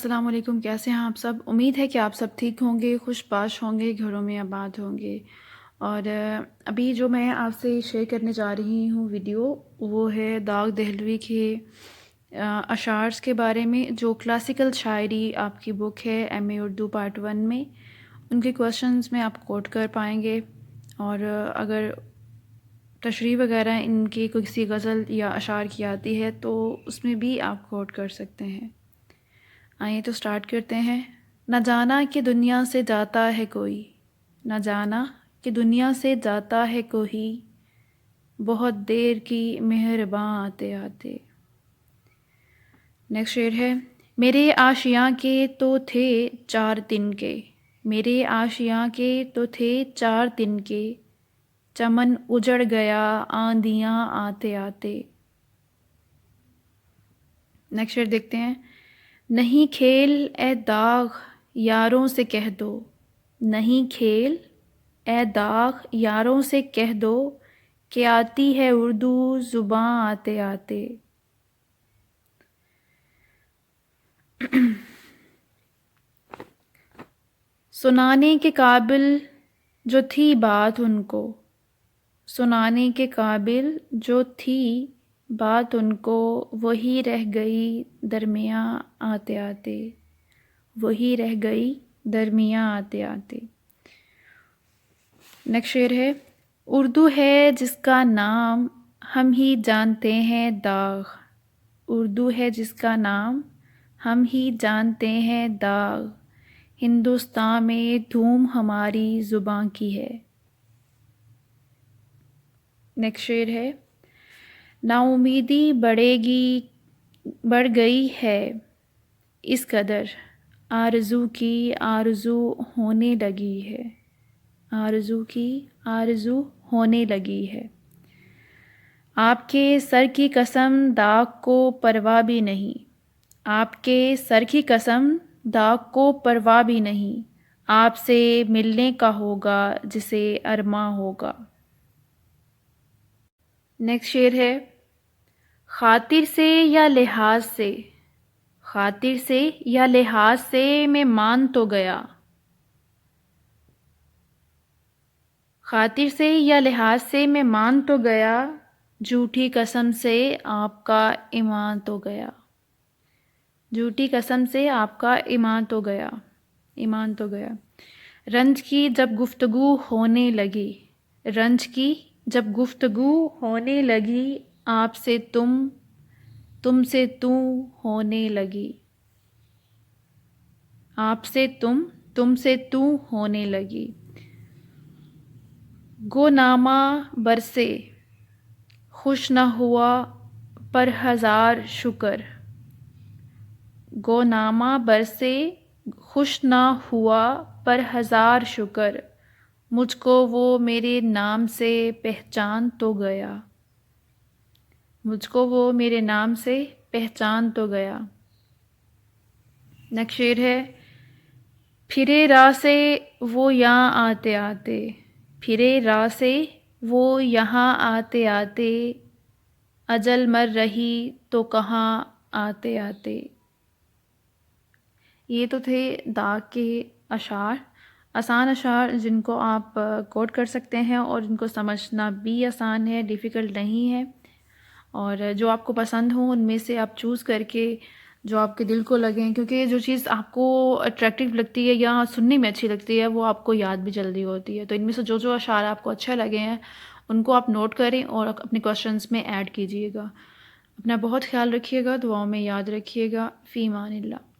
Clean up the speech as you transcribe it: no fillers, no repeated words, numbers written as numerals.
السلام علیکم، کیسے ہیں آپ سب؟ امید ہے کہ آپ سب ٹھیک ہوں گے، خوش باش ہوں گے، گھروں میں آباد ہوں گے۔ اور ابھی جو میں آپ سے شیئر کرنے جا رہی ہوں ویڈیو، وہ ہے داغ دہلوی کے اشعار کے بارے میں، جو کلاسیکل شاعری آپ کی بک ہے ایم اے اردو پارٹ 1 میں۔ ان کے کویشچنز میں آپ کوٹ کر پائیں گے، اور اگر تشریح وغیرہ ان کی کسی غزل یا اشعار کی آتی ہے تو اس میں بھی آپ کوٹ کر سکتے ہیں۔ آئیے تو سٹارٹ کرتے ہیں۔ نہ جانا کہ دنیا سے جاتا ہے کوئی، نہ جانا کہ دنیا سے جاتا ہے کوئی، بہت دیر کی مہرباں آتے آتے۔ نیکسٹ شعر ہے، میرے آشیاں کے تو تھے 4 دن کے، میرے آشیاں کے تو تھے 4 دن کے، چمن اجڑ گیا آندیاں آتے آتے۔ نیکسٹ شعر دیکھتے ہیں، نہیں کھیل اے داغ یاروں سے کہہ دو، نہیں کھیل اے داغ یاروں سے کہہ دو، کہ آتی ہے اردو زباں آتے آتے۔ سنانے کے قابل جو تھی بات ان کو، سنانے کے قابل جو تھی بات ان کو، وہی رہ گئی درمیاں آتے آتے، وہی رہ گئی درمیاں آتے آتے۔ نیکسٹ شعر ہے، اردو ہے جس کا نام ہم ہی جانتے ہیں داغ، اردو ہے جس کا نام ہم ہی جانتے ہیں داغ، ہندوستان میں دھوم ہماری زباں کی ہے۔ نیکسٹ شعر ہے، نا امیدی بڑھ گئی ہے اس قدر، آرزو کی آرزو ہونے لگی ہے، آرزو کی آرزو ہونے لگی ہے۔ آپ کے سر کی قسم داغ کو پرواہ بھی نہیں، آپ کے سر کی قسم داغ کو پرواہ بھی نہیں، آپ سے ملنے کا ہوگا جسے ارماں ہوگا۔ نیکسٹ شعر ہے، خاطر سے یا لحاظ سے، خاطر سے یا لحاظ سے میں مان تو گیا، خاطر سے یا لحاظ سے میں مان تو گیا، جھوٹی قسم سے آپ کا ایمان تو گیا، جھوٹی قسم سے آپ کا ایمان تو گیا، ایمان تو گیا۔ رنج کی جب گفتگو ہونے لگی، رنج کی جب گفتگو ہونے لگی، آپ سے تم سے تو ہونے لگی، آپ سے تم سے تو ہونے لگی۔ گو نامہ برسے خوش نہ ہوا پر ہزار شکر، گو نامہ برسے خوش نہ ہوا پر ہزار شکر، مجھ کو وہ میرے نام سے پہچان تو گیا، مجھ کو وہ میرے نام سے پہچان تو گیا۔ نیکسٹ شعر ہے، پھرے راہ سے وہ یہاں آتے آتے، پھرے راہ سے وہ یہاں آتے آتے، اجل مر رہی تو کہاں آتے آتے۔ یہ تو تھے داغ کے اشعار، آسان اشعار جن کو آپ کوٹ کر سکتے ہیں اور جن کو سمجھنا بھی آسان ہے، ڈیفیکلٹ نہیں ہے۔ اور جو آپ کو پسند ہوں ان میں سے آپ چوز کر کے جو آپ کے دل کو لگیں، کیونکہ جو چیز آپ کو اٹریکٹیو لگتی ہے یا سننے میں اچھی لگتی ہے وہ آپ کو یاد بھی جلدی ہوتی ہے، تو ان میں سے جو اشعار آپ کو اچھے لگے ہیں ان کو آپ نوٹ کریں اور اپنے کویشچنز میں ایڈ کیجیے گا۔ اپنا بہت خیال رکھیے گا، دعاؤں میں یاد رکھیے گا۔ فی امان اللہ۔